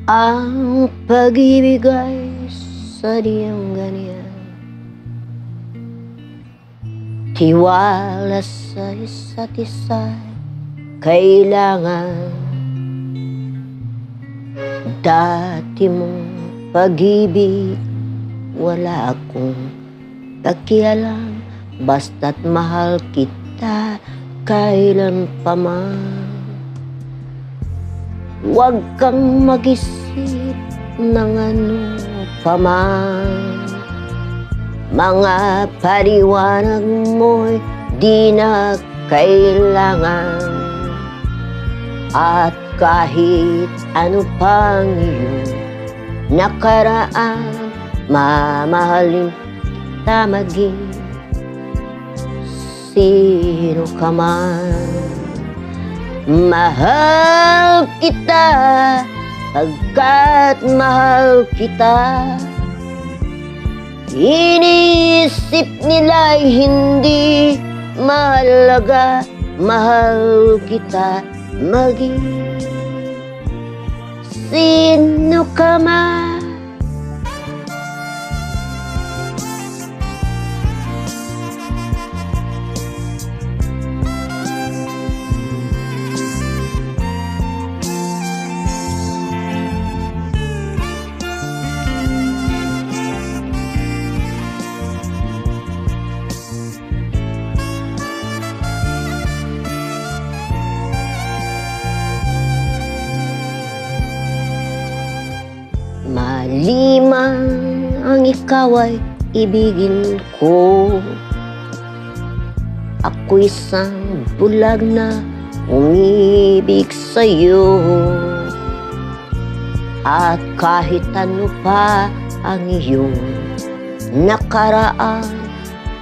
Ang pag-ibig ay sadyang ganyan, tiwala sa isa't isa kailangan. Dati mong pag-ibig, wala akong pakialam, basta't mahal kita kailan pa man. Huwag kang mag-isip ng ano pa man, mga paliwanag mo'y di na kailangan. At kahit ano pang iyong nakaraan, mamahalin kita maging sino ka man. Mahal kita pagkat mahal kita. Iniisip nila'y hindi mahalaga, mahal kita maging sino ka man. Maliman ang ikaw ay ibigin ko, ako isang bulag na umibig sa'yo. At kahit ano pa ang iyong nakaraan,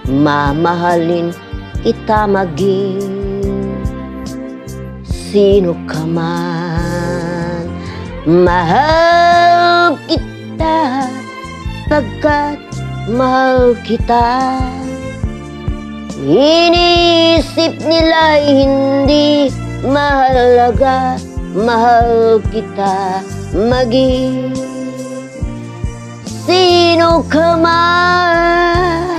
mamahalin kita maging sino ka man. Mahal kita pagkat mahal kita. Iniisip nila'y hindi mahalaga, mahal kita maging sino ka man.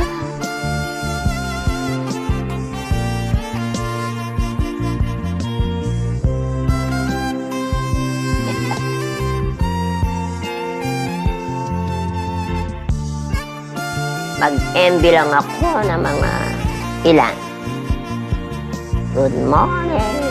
Mag-MB lang ako ng mga ilan. Good morning.